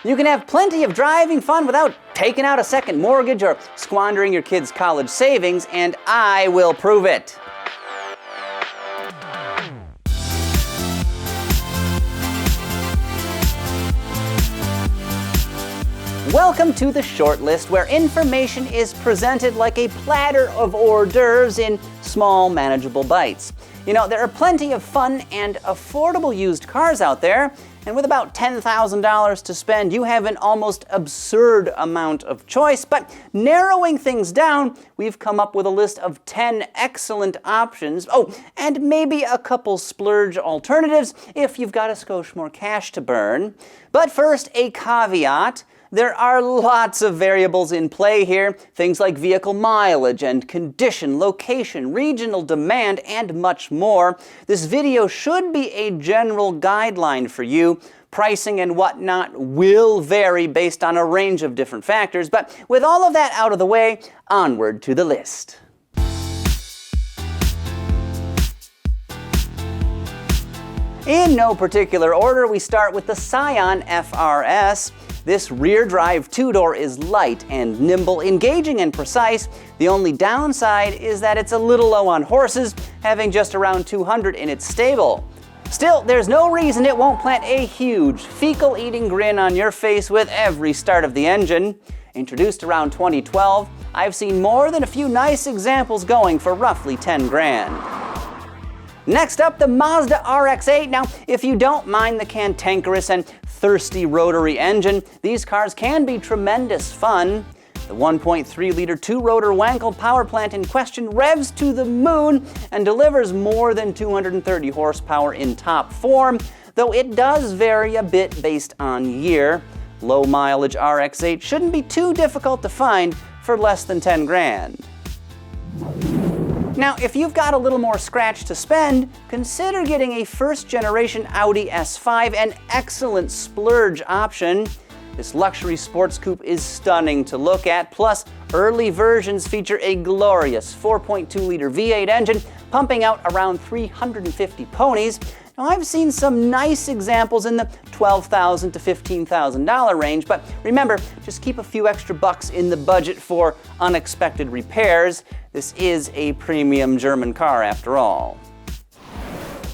You can have plenty of driving fun without taking out a second mortgage or squandering your kids' college savings, and I will prove it. Welcome to the short list, where information is presented like a platter of hors d'oeuvres in small, manageable bites. You know, there are plenty of fun and affordable used cars out there, and with about $10,000 to spend, you have an almost absurd amount of choice. But narrowing things down, we've come up with a list of 10 excellent options. Oh, and maybe a couple splurge alternatives if you've got a skosh more cash to burn. But first, a caveat. There are lots of variables in play here, things like vehicle mileage and condition, location, regional demand, and much more. This video should be a general guideline for you. Pricing and whatnot will vary based on a range of different factors, but with all of that out of the way, onward to the list. In no particular order, we start with the Scion FRS. This rear-drive two-door is light and nimble, engaging and precise. The only downside is that it's a little low on horses, having just around 200 in its stable. Still, there's no reason it won't plant a huge, fecal-eating grin on your face with every start of the engine. Introduced around 2012, I've seen more than a few nice examples going for roughly 10 grand. Next up, the Mazda RX-8. Now, if you don't mind the cantankerous and thirsty rotary engine, these cars can be tremendous fun. The 1.3-liter two-rotor Wankel power plant in question revs to the moon and delivers more than 230 horsepower in top form, though it does vary a bit based on year. Low-mileage RX-8 shouldn't be too difficult to find for less than 10 grand. Now, if you've got a little more scratch to spend, consider getting a first-generation Audi S5, an excellent splurge option. This luxury sports coupe is stunning to look at, plus early versions feature a glorious 4.2-liter V8 engine pumping out around 350 ponies. Now, I've seen some nice examples in the $12,000 to $15,000 range, but remember, just keep a few extra bucks in the budget for unexpected repairs. This is a premium German car after all.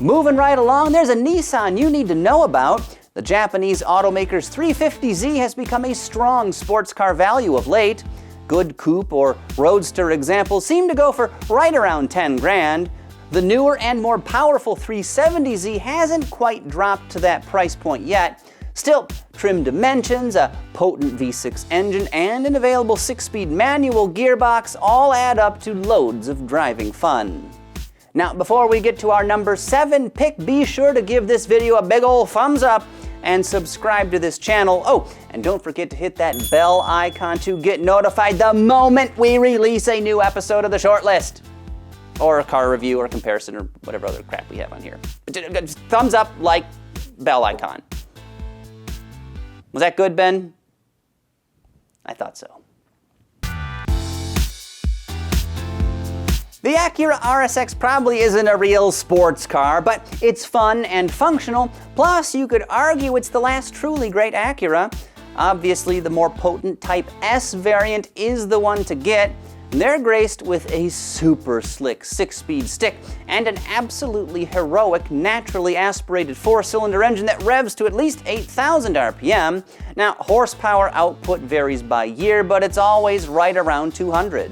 Moving right along, there's a Nissan you need to know about. The Japanese automaker's 350Z has become a strong sports car value of late. Good coupe or roadster examples seem to go for right around 10 grand. The newer and more powerful 370Z hasn't quite dropped to that price point yet. Still, trim dimensions, a potent V6 engine, and an available 6-speed manual gearbox all add up to loads of driving fun. Now, before we get to our number 7 pick, be sure to give this video a big ol' thumbs up and subscribe to this channel. Oh, and don't forget to hit that bell icon to get notified the moment we release a new episode of the Shortlist. Or a car review or comparison or whatever other crap we have on here. Just thumbs up, like, bell icon. Was that good, Ben? I thought so. The Acura RSX probably isn't a real sports car, but it's fun and functional. Plus, you could argue it's the last truly great Acura. Obviously, the more potent Type S variant is the one to get. They're graced with a super slick 6-speed stick and an absolutely heroic, naturally aspirated 4-cylinder engine that revs to at least 8,000 RPM. Now, horsepower output varies by year, but it's always right around 200.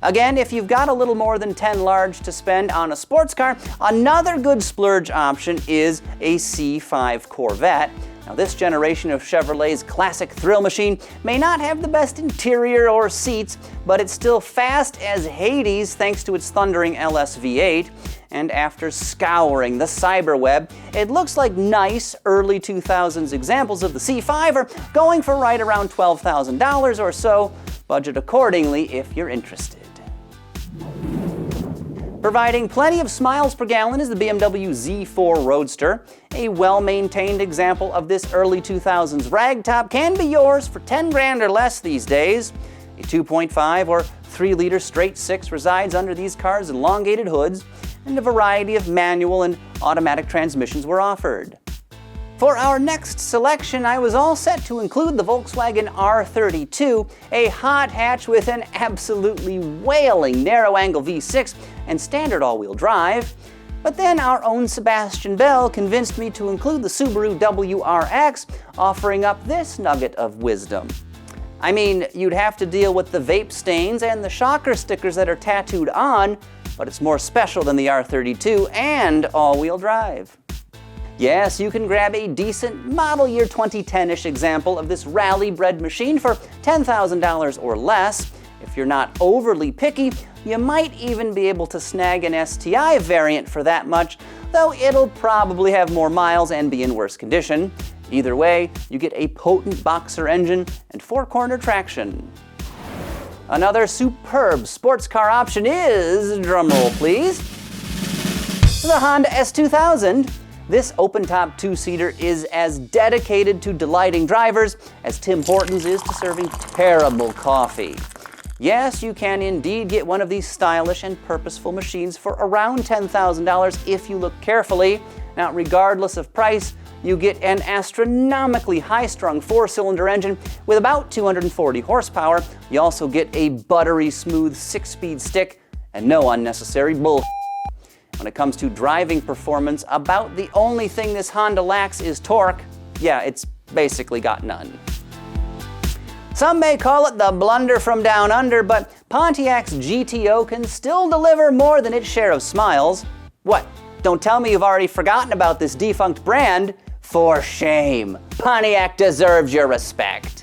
Again, if you've got a little more than 10 large to spend on a sports car, another good splurge option is a C5 Corvette. Now, this generation of Chevrolet's classic thrill machine may not have the best interior or seats, but it's still fast as Hades thanks to its thundering LS V8. And after scouring the cyberweb, it looks like nice early 2000s examples of the C5 are going for right around $12,000 or so. Budget accordingly if you're interested. Providing plenty of smiles per gallon is the BMW Z4 Roadster. A well-maintained example of this early 2000s ragtop can be yours for 10 grand or less these days. A 2.5 or 3-liter straight 6 resides under these cars' elongated hoods, and a variety of manual and automatic transmissions were offered. For our next selection, I was all set to include the Volkswagen R32, a hot hatch with an absolutely wailing narrow-angle V6 and standard all-wheel drive. But then our own Sebastian Bell convinced me to include the Subaru WRX, offering up this nugget of wisdom. I mean, you'd have to deal with the vape stains and the shocker stickers that are tattooed on, but it's more special than the R32 and all-wheel drive. Yes, you can grab a decent model year 2010-ish example of this rally-bred machine for $10,000 or less. If you're not overly picky, you might even be able to snag an STI variant for that much, though it'll probably have more miles and be in worse condition. Either way, you get a potent boxer engine and four-corner traction. Another superb sports car option is, drumroll please, the Honda S2000. This open-top two-seater is as dedicated to delighting drivers as Tim Hortons is to serving terrible coffee. Yes, you can indeed get one of these stylish and purposeful machines for around $10,000 if you look carefully. Now, regardless of price, you get an astronomically high-strung four-cylinder engine with about 240 horsepower. You also get a buttery smooth 6-speed stick and no unnecessary bullshit. When it comes to driving performance, about the only thing this Honda lacks is torque. Yeah, it's basically got none. Some may call it the blunder from down under, but Pontiac's GTO can still deliver more than its share of smiles. What? Don't tell me you've already forgotten about this defunct brand. For shame. Pontiac deserves your respect.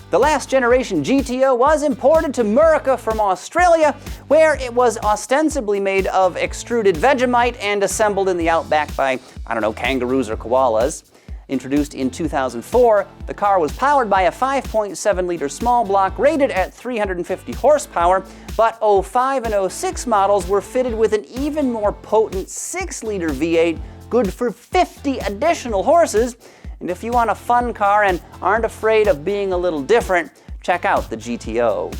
The last generation GTO was imported to America from Australia, where it was ostensibly made of extruded Vegemite and assembled in the outback by, kangaroos or koalas. Introduced in 2004, the car was powered by a 5.7-liter small block rated at 350 horsepower, but 05 and 06 models were fitted with an even more potent 6-liter V8, good for 50 additional horses. And if you want a fun car and aren't afraid of being a little different, check out the GTO.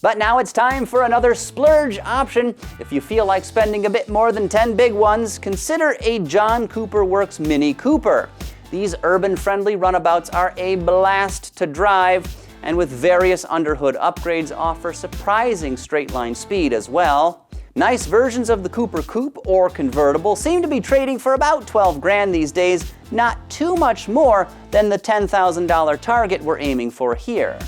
But now it's time for another splurge option. If you feel like spending a bit more than 10 big ones, consider a John Cooper Works Mini Cooper. These urban-friendly runabouts are a blast to drive, and with various underhood upgrades offer surprising straight-line speed as well. Nice versions of the Cooper Coupe or convertible seem to be trading for about 12 grand these days, not too much more than the $10,000 target we're aiming for here.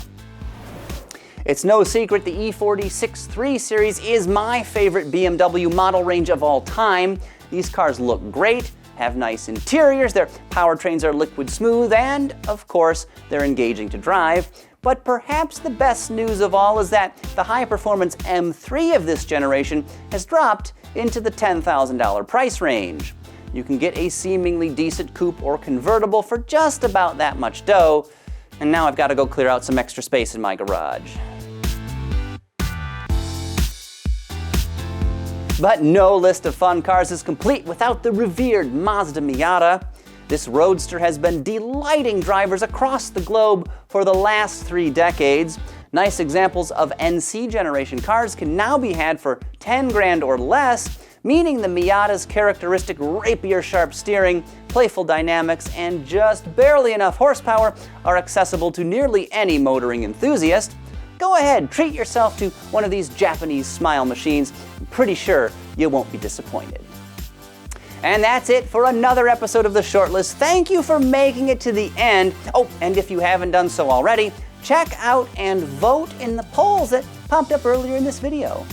It's no secret the E46 3 Series is my favorite BMW model range of all time. These cars look great, have nice interiors, their powertrains are liquid smooth, and, of course, they're engaging to drive. But perhaps the best news of all is that the high-performance M3 of this generation has dropped into the $10,000 price range. You can get a seemingly decent coupe or convertible for just about that much dough, and now I've got to go clear out some extra space in my garage. But no list of fun cars is complete without the revered Mazda Miata. This Roadster has been delighting drivers across the globe for the last 3 decades. Nice examples of NC generation cars can now be had for 10 grand or less, meaning the Miata's characteristic rapier-sharp steering, playful dynamics, and just barely enough horsepower are accessible to nearly any motoring enthusiast. Go ahead, treat yourself to one of these Japanese smile machines. I'm pretty sure you won't be disappointed. And that's it for another episode of The Shortlist. Thank you for making it to the end. Oh, and if you haven't done so already, check out and vote in the polls that popped up earlier in this video.